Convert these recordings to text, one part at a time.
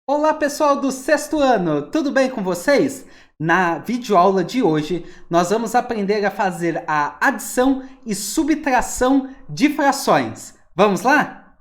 Olá, pessoal do sexto ano, tudo bem com vocês? Na videoaula de hoje, nós vamos aprender a fazer a adição e subtração de frações. Vamos lá?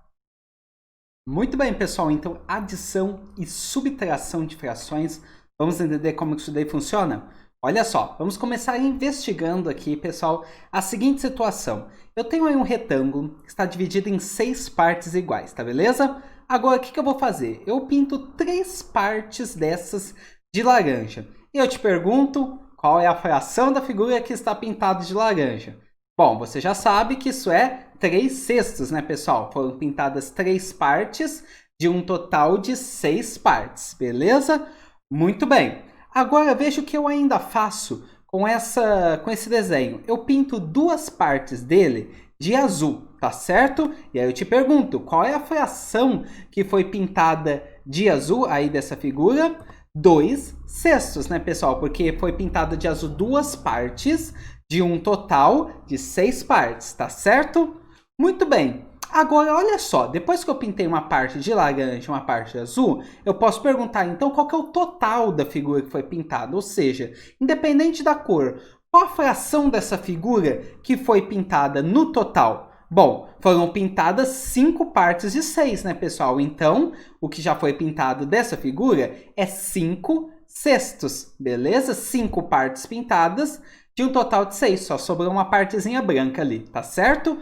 Muito bem, pessoal, então adição e subtração de frações, vamos entender como isso daí funciona? Olha só, vamos começar investigando aqui, pessoal, a seguinte situação. Eu tenho aí um retângulo que está dividido em 6 partes iguais, tá beleza? Agora, o que eu vou fazer? Eu pinto 3 partes dessas de laranja. E eu te pergunto, qual é a fração da figura que está pintada de laranja? Bom, você já sabe que isso é 3/6, né, pessoal? Foram pintadas 3 partes de um total de 6 partes, beleza? Muito bem. Agora, veja o que eu ainda faço com esse desenho. Eu pinto 2 partes dele de azul, tá certo? E aí eu te pergunto, qual é a fração que foi pintada de azul aí dessa figura? 2/6, né, pessoal? Porque foi pintada de azul 2 partes de um total de 6 partes, tá certo? Muito bem. Agora, olha só, depois que eu pintei uma parte de laranja e uma parte de azul, eu posso perguntar, então, qual que é o total da figura que foi pintada? Ou seja, independente da cor, qual a fração dessa figura que foi pintada no total? Bom, foram pintadas 5 partes de 6, né, pessoal? Então, o que já foi pintado dessa figura é 5/6, beleza? 5 partes pintadas de um total de 6, só sobrou uma partezinha branca ali, tá certo?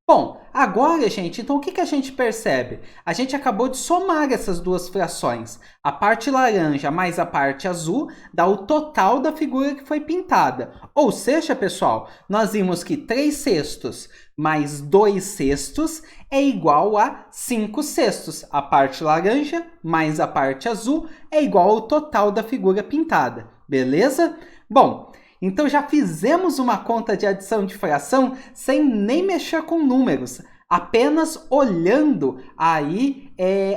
Bom, agora, gente, então o que a gente percebe? A gente acabou de somar essas duas frações. A parte laranja mais a parte azul dá o total da figura que foi pintada. Ou seja, pessoal, nós vimos que 3/6 mais 2/6 é igual a 5/6. A parte laranja mais a parte azul é igual ao total da figura pintada. Beleza? Bom, então já fizemos uma conta de adição de fração sem nem mexer com números, apenas olhando aí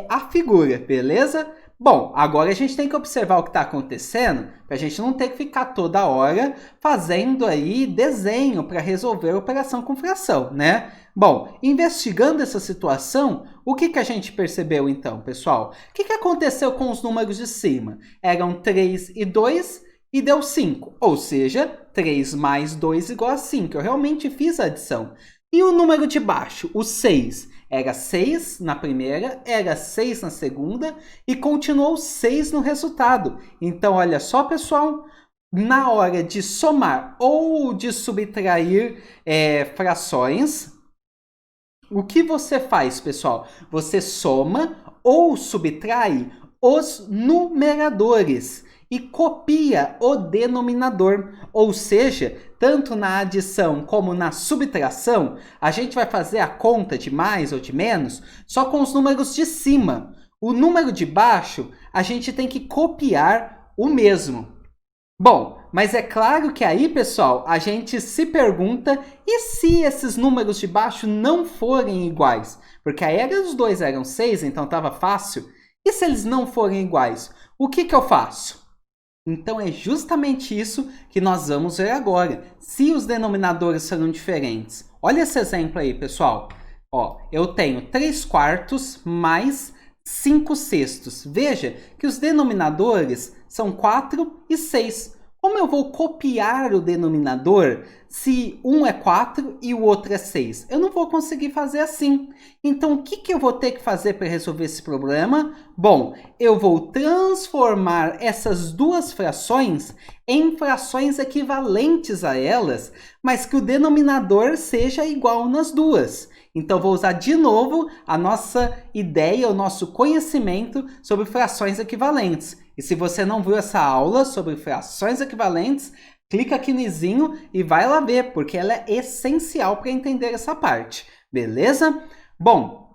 a figura, beleza? Bom, agora a gente tem que observar o que está acontecendo, para a gente não ter que ficar toda hora fazendo aí desenho para resolver a operação com fração, né? Bom, investigando essa situação, o que a gente percebeu então, pessoal? O que aconteceu com os números de cima? Eram 3 e 2... e deu 5, ou seja, 3 mais 2 igual a 5. Eu realmente fiz a adição. E o número de baixo, o 6, era 6 na primeira, era 6 na segunda e continuou 6 no resultado. Então, olha só, pessoal, na hora de somar ou de subtrair frações, o que você faz, pessoal? Você soma ou subtrai os numeradores e copia o denominador. Ou seja, tanto na adição como na subtração, a gente vai fazer a conta de mais ou de menos só com os números de cima. O número de baixo, a gente tem que copiar o mesmo. Bom, mas é claro que aí, pessoal, a gente se pergunta, e se esses números de baixo não forem iguais? Porque a era dos dois eram 6, então estava fácil. E se eles não forem iguais, o que eu faço? Então, é justamente isso que nós vamos ver agora. Se os denominadores serão diferentes. Olha esse exemplo aí, pessoal. Ó, eu tenho 3/4 mais 5/6. Veja que os denominadores são 4 e 6. Como eu vou copiar o denominador se um é 4 e o outro é 6? Eu não vou conseguir fazer assim. Então, o que eu vou ter que fazer para resolver esse problema? Bom, eu vou transformar essas duas frações em frações equivalentes a elas, mas que o denominador seja igual nas duas. Então, vou usar de novo a nossa ideia, o nosso conhecimento sobre frações equivalentes. E se você não viu essa aula sobre frações equivalentes, clica aqui no izinho e vai lá ver, porque ela é essencial para entender essa parte, beleza? Bom,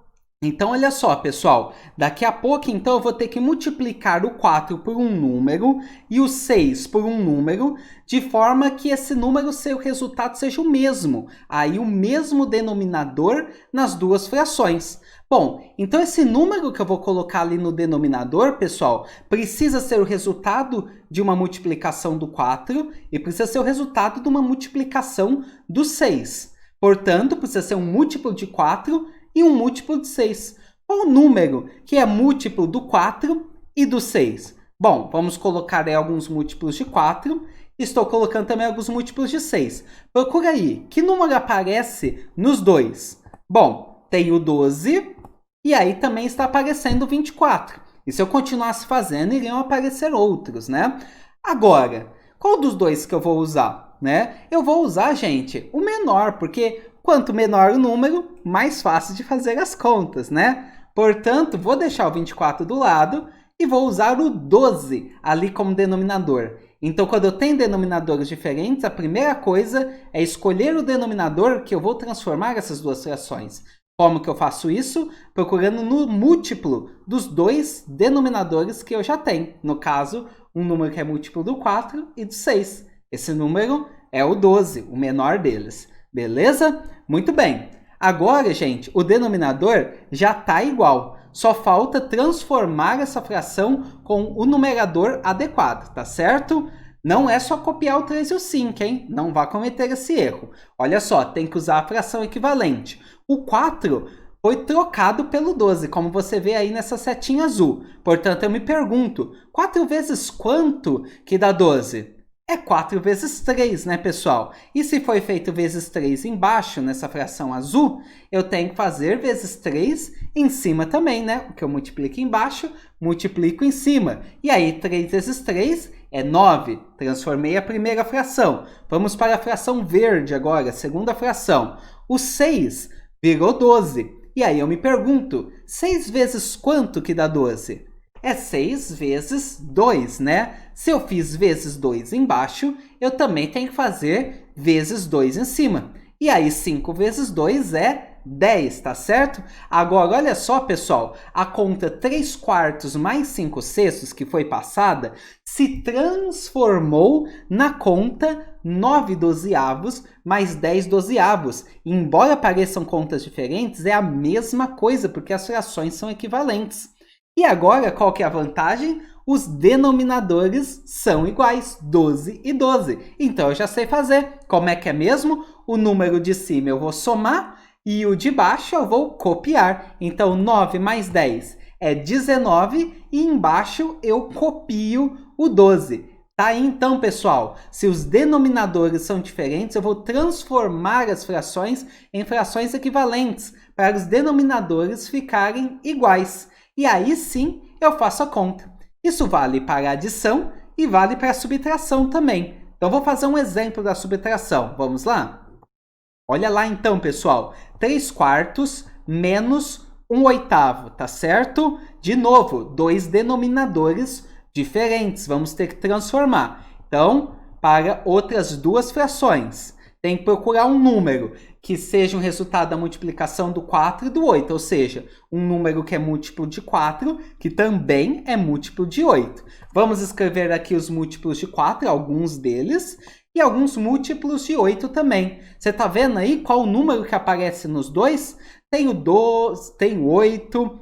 então olha só, pessoal, daqui a pouco então eu vou ter que multiplicar o 4 por um número e o 6 por um número, de forma que esse número, o resultado seja o mesmo, aí o mesmo denominador nas duas frações. Bom, então esse número que eu vou colocar ali no denominador, pessoal, precisa ser o resultado de uma multiplicação do 4 e precisa ser o resultado de uma multiplicação do 6. Portanto, precisa ser um múltiplo de 4 e um múltiplo de 6. Qual o número que é múltiplo do 4 e do 6? Bom, vamos colocar aí alguns múltiplos de 4. Estou colocando também alguns múltiplos de 6. Procura aí, que número aparece nos dois? Bom, tem o 12 e aí também está aparecendo o 24. E se eu continuasse fazendo, iriam aparecer outros, né? Agora, qual dos dois que eu vou usar, né? Eu vou usar, gente, o menor, porque quanto menor o número, mais fácil de fazer as contas, né? Portanto, vou deixar o 24 do lado e vou usar o 12 ali como denominador. Então, quando eu tenho denominadores diferentes, a primeira coisa é escolher o denominador que eu vou transformar essas duas frações. Como que eu faço isso? Procurando no múltiplo dos dois denominadores que eu já tenho. No caso, um número que é múltiplo do 4 e do 6. Esse número é o 12, o menor deles. Beleza? Muito bem. Agora, gente, o denominador já está igual. Só falta transformar essa fração com o numerador adequado, tá certo? Não é só copiar o 3 e o 5, hein? Não vá cometer esse erro. Olha só, tem que usar a fração equivalente. O 4 foi trocado pelo 12, como você vê aí nessa setinha azul. Portanto, eu me pergunto, 4 vezes quanto que dá 12? É 4 vezes 3, né, pessoal? E se foi feito vezes 3 embaixo, nessa fração azul, eu tenho que fazer vezes 3 em cima também, né? O que eu multiplico embaixo, multiplico em cima. E aí, 3 vezes 3 é 9. Transformei a primeira fração. Vamos para a fração verde agora, segunda fração. O 6 virou 12. E aí eu me pergunto, 6 vezes quanto que dá 12? É 6 vezes 2, né? Se eu fiz vezes 2 embaixo, eu também tenho que fazer vezes 2 em cima. E aí, 5 vezes 2 é 10, tá certo? Agora, olha só, pessoal, a conta 3 quartos mais 5 sextos que foi passada se transformou na conta 9 dozeavos mais 10 dozeavos. E, embora pareçam contas diferentes, é a mesma coisa, porque as frações são equivalentes. E agora, qual que é a vantagem? Os denominadores são iguais, 12 e 12. Então, eu já sei fazer. Como é que é mesmo? O número de cima eu vou somar e o de baixo eu vou copiar. Então, 9 mais 10 é 19 e embaixo eu copio o 12. Tá aí então, pessoal. Se os denominadores são diferentes, eu vou transformar as frações em frações equivalentes para os denominadores ficarem iguais. E aí sim eu faço a conta. Isso vale para a adição e vale para a subtração também. Então vou fazer um exemplo da subtração. Vamos lá? Olha lá então, pessoal. 3 quartos menos 1 oitavo, tá certo? De novo, dois denominadores diferentes. Vamos ter que transformar. Então, para outras duas frações, tem que procurar um número que seja um resultado da multiplicação do 4 e do 8, ou seja, um número que é múltiplo de 4, que também é múltiplo de 8. Vamos escrever aqui os múltiplos de 4, alguns deles, e alguns múltiplos de 8 também. Você está vendo aí qual o número que aparece nos dois? Tem o 12, tem o 8,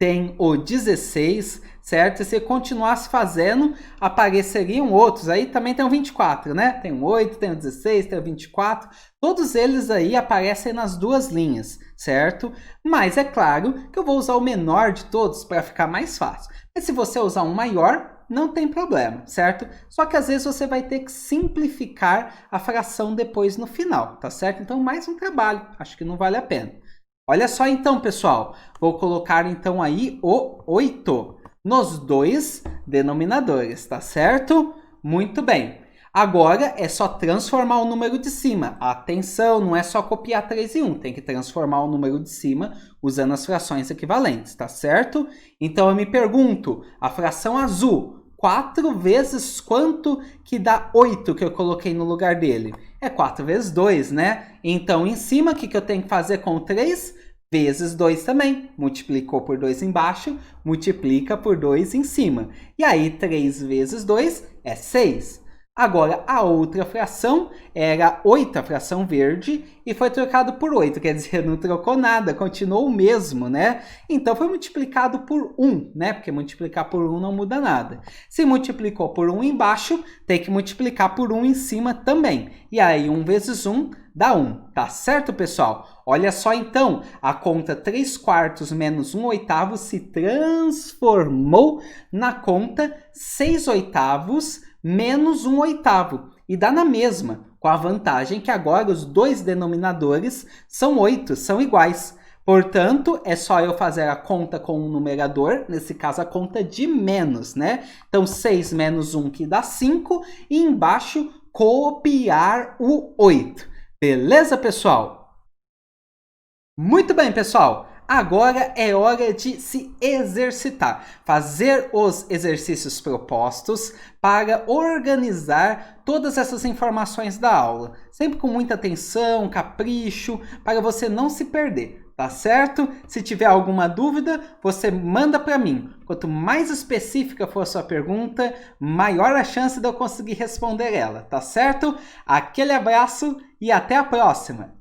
tem o 16, certo? E se continuasse fazendo, apareceriam outros. Aí também tem o 24, né? Tem o 8, tem o 16, tem o 24. Todos eles aí aparecem nas duas linhas, certo? Mas é claro que eu vou usar o menor de todos para ficar mais fácil. Mas se você usar um maior, não tem problema, certo? Só que às vezes você vai ter que simplificar a fração depois no final, tá certo? Então mais um trabalho, acho que não vale a pena. Olha só então, pessoal, vou colocar então aí o 8 nos dois denominadores, tá certo? Muito bem. Agora é só transformar o número de cima. Atenção, não é só copiar 3 e 1, tem que transformar o número de cima usando as frações equivalentes, tá certo? Então eu me pergunto, a fração azul, 4 vezes quanto que dá 8 que eu coloquei no lugar dele? É 4 vezes 2, né? Então, em cima, o que eu tenho que fazer com 3? Vezes 2 também. Multiplicou por 2 embaixo, multiplica por 2 em cima. E aí, 3 vezes 2 é 6. Agora, a outra fração era 8, a fração verde, e foi trocado por 8, quer dizer, não trocou nada, continuou o mesmo, né? Então, foi multiplicado por 1, né? Porque multiplicar por 1 não muda nada. Se multiplicou por 1 embaixo, tem que multiplicar por 1 em cima também. E aí, 1 vezes 1 dá 1, tá certo, pessoal? Olha só, então, a conta 3/4 menos 1/8 se transformou na conta 6/8 menos 1/8. E dá na mesma, com a vantagem que agora os dois denominadores são 8, são iguais. Portanto, é só eu fazer a conta com o numerador, nesse caso a conta de menos, né? Então, 6 menos 1 que dá 5, e embaixo copiar o 8. Beleza, pessoal? Muito bem, pessoal! Agora é hora de se exercitar, fazer os exercícios propostos para organizar todas essas informações da aula. Sempre com muita atenção, capricho, para você não se perder, tá certo? Se tiver alguma dúvida, você manda para mim. Quanto mais específica for a sua pergunta, maior a chance de eu conseguir responder ela, tá certo? Aquele abraço e até a próxima!